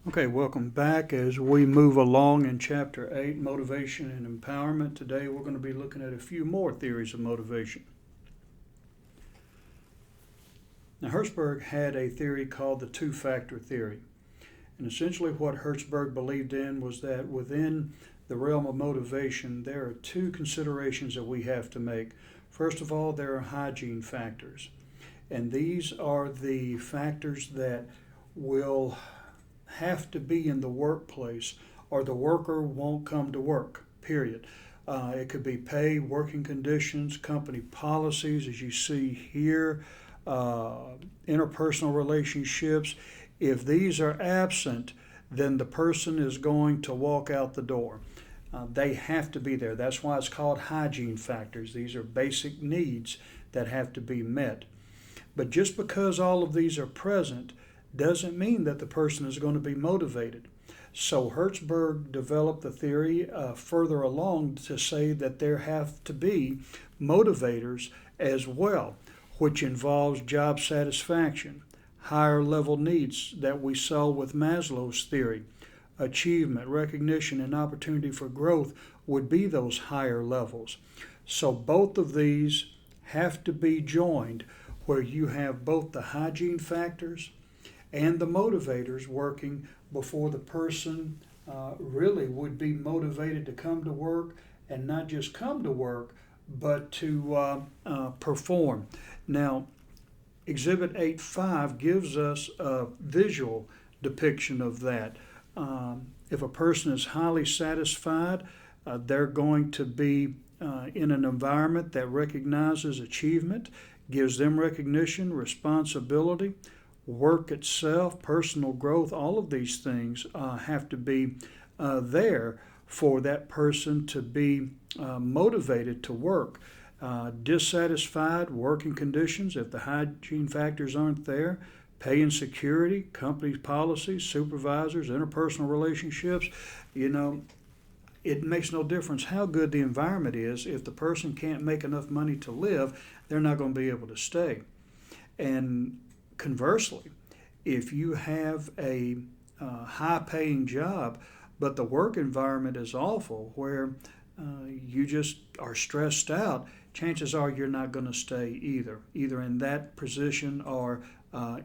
Okay, welcome back as we move along in Chapter 8, Motivation and Empowerment. Today we're going to be looking at a few more theories of motivation. Now, Hertzberg had a theory called the two-factor theory. And essentially what Hertzberg believed in was that within the realm of motivation, there are two considerations that we have to make. First of all, there are hygiene factors. And these are the factors that will have to be in the workplace or the worker won't come to work, period. It could be pay, working conditions, company policies, as you see here, interpersonal relationships. If these are absent, then the person is going to walk out the door. They have to be there. That's why it's called hygiene factors. These are basic needs that have to be met. But just because all of these are present doesn't mean that the person is going to be motivated. So Hertzberg developed the theory further along to say that there have to be motivators as well, which involves job satisfaction, higher level needs that we saw with Maslow's theory, achievement, recognition, and opportunity for growth would be those higher levels. So both of these have to be joined where you have both the hygiene factors and the motivators working before the person really would be motivated to come to work, and not just come to work, but to perform. Now, Exhibit 8.5 gives us a visual depiction of that. If a person is highly satisfied, they're going to be in an environment that recognizes achievement, gives them recognition, responsibility, work itself, personal growth. All of these things have to be there for that person to be motivated to work. Dissatisfied working conditions, if the hygiene factors aren't there, pay and security, company policies, supervisors, interpersonal relationships, it makes no difference how good the environment is. If the person can't make enough money to live, they're not going to be able to stay. And conversely, if you have a high-paying job, but the work environment is awful, where you just are stressed out, chances are you're not going to stay either in that position or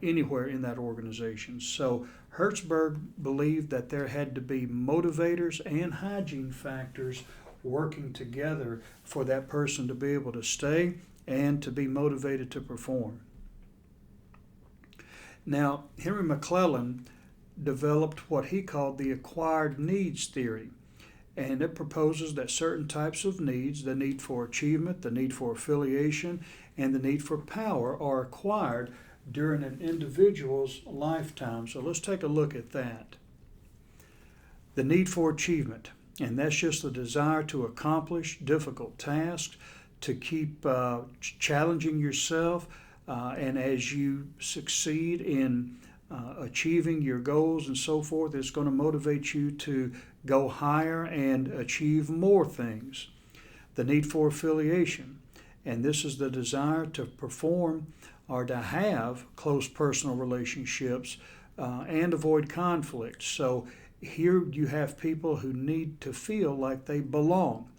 anywhere in that organization. So Hertzberg believed that there had to be motivators and hygiene factors working together for that person to be able to stay and to be motivated to perform. Now, Henry McClellan developed what he called the acquired needs theory. And it proposes that certain types of needs, the need for achievement, the need for affiliation, and the need for power, are acquired during an individual's lifetime. So let's take a look at that. The need for achievement, and that's just the desire to accomplish difficult tasks, to keep challenging yourself, and as you succeed in achieving your goals and so forth, it's going to motivate you to go higher and achieve more things. The need for affiliation, and this is the desire to perform or to have close personal relationships and avoid conflict. So here you have people who need to feel like they belong.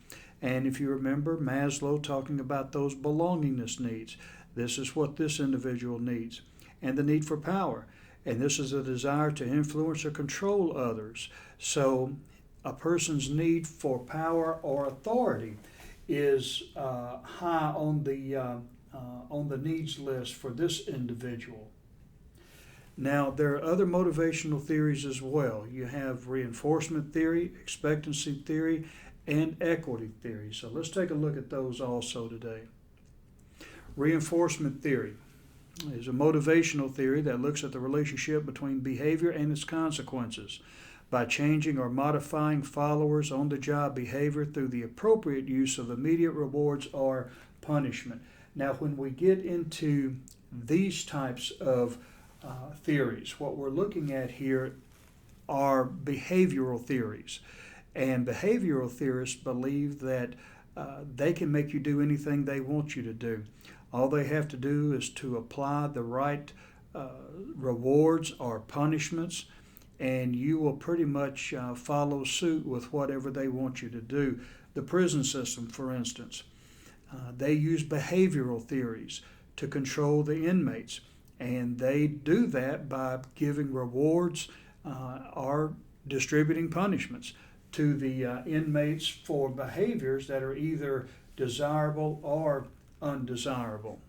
And if you remember Maslow talking about those belongingness needs, this is what this individual needs. And the need for power. And this is a desire to influence or control others. So a person's need for power or authority is high on the needs list for this individual. Now, there are other motivational theories as well. You have reinforcement theory, expectancy theory, and equity theory. So let's take a look at those also today. Reinforcement theory is a motivational theory that looks at the relationship between behavior and its consequences by changing or modifying followers' on-the-job behavior through the appropriate use of immediate rewards or punishment. Now, when we get into these types of theories, what we're looking at here are behavioral theories. And behavioral theorists believe that they can make you do anything they want you to do. All they have to do is to apply the right rewards or punishments and you will pretty much follow suit with whatever they want you to do. The prison system, for instance, they use behavioral theories to control the inmates, and they do that by giving rewards or distributing punishments to the inmates for behaviors that are either desirable or undesirable.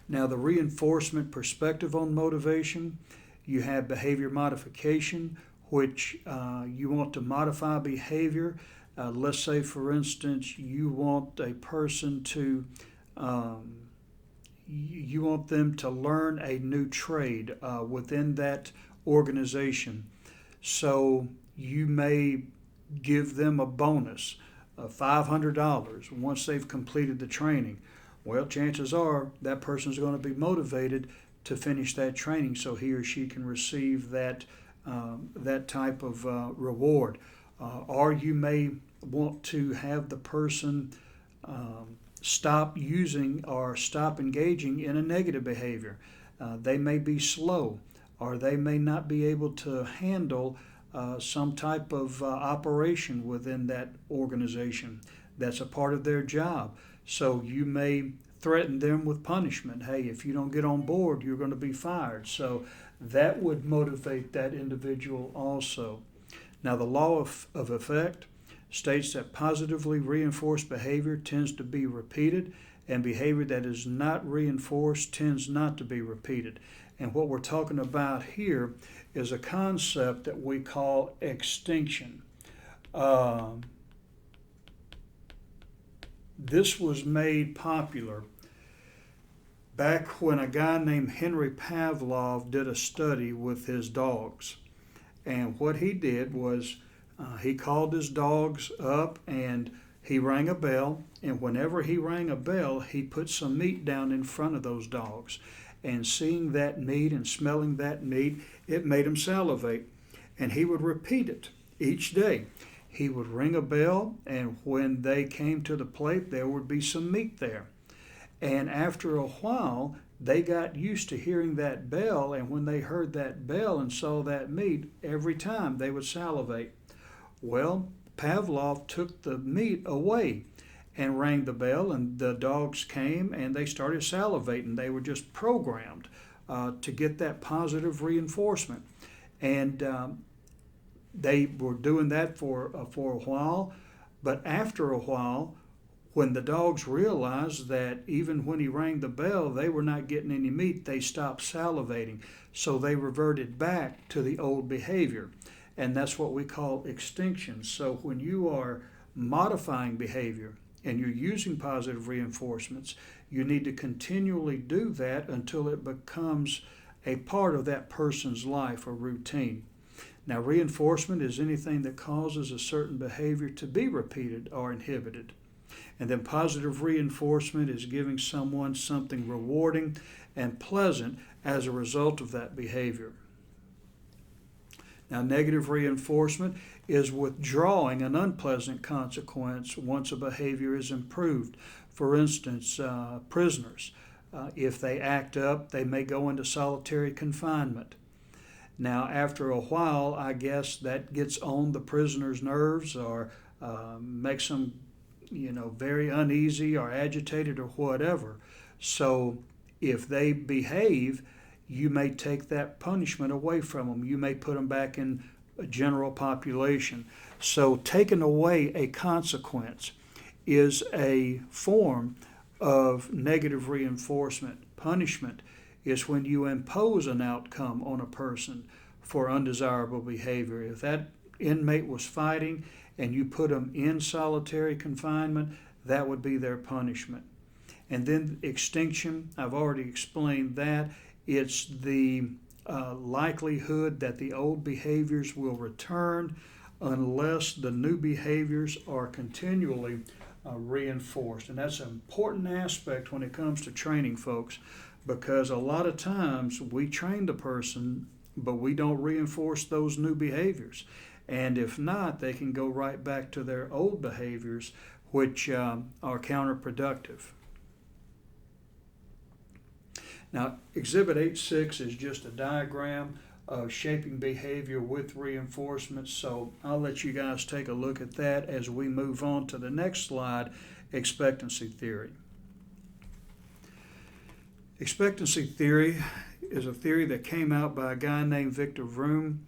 Now, the reinforcement perspective on motivation, you have behavior modification, which you want to modify behavior. Let's say, for instance, you want a person to you want them to learn a new trade within that organization. So you may give them a bonus of $500 once they've completed the training. Well, chances are that person is going to be motivated to finish that training so he or she can receive that type of reward. Or you may want to have the person stop using or stop engaging in a negative behavior. They may be slow, or they may not be able to handle some type of operation within that organization. That's a part of their job. So you may threaten them with punishment. Hey, if you don't get on board, you're going to be fired. So that would motivate that individual also. Now, the law of effect states that positively reinforced behavior tends to be repeated, and behavior that is not reinforced tends not to be repeated. And what we're talking about here is a concept that we call extinction. This was made popular back when a guy named Henry Pavlov did a study with his dogs. And what he did was he called his dogs up and he rang a bell. And whenever he rang a bell, he put some meat down in front of those dogs. And seeing that meat and smelling that meat, it made him salivate. And he would repeat it each day. He would ring a bell, and when they came to the plate, there would be some meat there. And after a while, they got used to hearing that bell, and when they heard that bell and saw that meat, every time they would salivate. Well, Pavlov took the meat away and rang the bell, and the dogs came and they started salivating. They were just programmed to get that positive reinforcement. And they were doing that for a while, but after a while, when the dogs realized that even when he rang the bell, they were not getting any meat, they stopped salivating. So they reverted back to the old behavior. And that's what we call extinction. So when you are modifying behavior and you're using positive reinforcements, you need to continually do that until it becomes a part of that person's life or routine. Now, reinforcement is anything that causes a certain behavior to be repeated or inhibited. And then positive reinforcement is giving someone something rewarding and pleasant as a result of that behavior. Now, negative reinforcement is withdrawing an unpleasant consequence once a behavior is improved. For instance, prisoners, if they act up, they may go into solitary confinement. Now, after a while, I guess that gets on the prisoner's nerves or makes them, very uneasy or agitated or whatever. So if they behave, you may take that punishment away from them. You may put them back in a general population. So taking away a consequence is a form of negative reinforcement. Punishment is when you impose an outcome on a person for undesirable behavior. If that inmate was fighting and you put them in solitary confinement, that would be their punishment. And then extinction, I've already explained that. It's the likelihood that the old behaviors will return unless the new behaviors are continually reinforced. And that's an important aspect when it comes to training, folks, because a lot of times we train the person, but we don't reinforce those new behaviors. And if not, they can go right back to their old behaviors, which are counterproductive. Now, Exhibit 8.6 is just a diagram of shaping behavior with reinforcement. So I'll let you guys take a look at that as we move on to the next slide, expectancy theory. Expectancy theory is a theory that came out by a guy named Victor Vroom.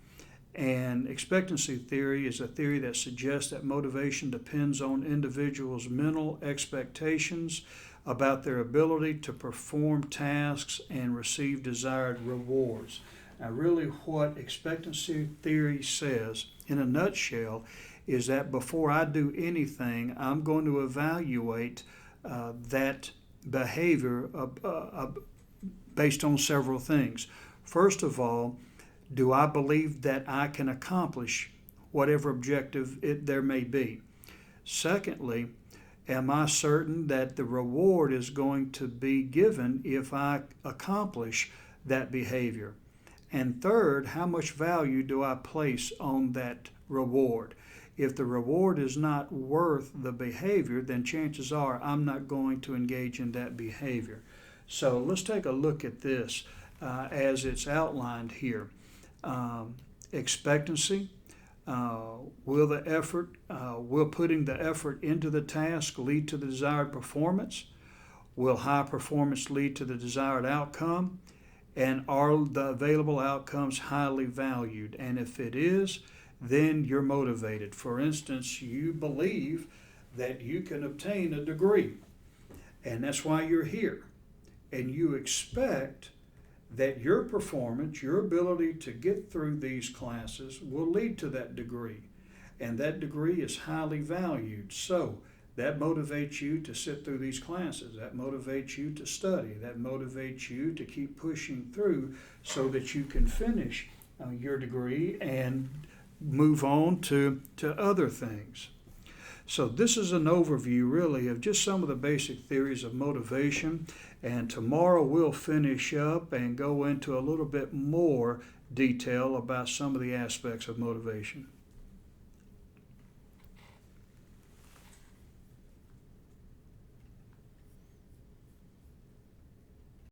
And expectancy theory is a theory that suggests that motivation depends on individuals' mental expectations about their ability to perform tasks and receive desired rewards. Now, really, what expectancy theory says, in a nutshell, is that before I do anything, I'm going to evaluate that behavior based on several things. First of all, do I believe that I can accomplish whatever objective there may be? Secondly, am I certain that the reward is going to be given if I accomplish that behavior? And third, how much value do I place on that reward? If the reward is not worth the behavior, then chances are I'm not going to engage in that behavior. So let's take a look at this as it's outlined here. Expectancy. Will putting the effort into the task lead to the desired performance? Will high performance lead to the desired outcome? And are the available outcomes highly valued? And if it is, then you're motivated. For instance, you believe that you can obtain a degree, and that's why you're here. And you expect that your performance, your ability to get through these classes will lead to that degree. And that degree is highly valued. So that motivates you to sit through these classes. That motivates you to study. That motivates you to keep pushing through so that you can finish your degree and move on to other things. So this is an overview really of just some of the basic theories of motivation, and tomorrow we'll finish up and go into a little bit more detail about some of the aspects of motivation.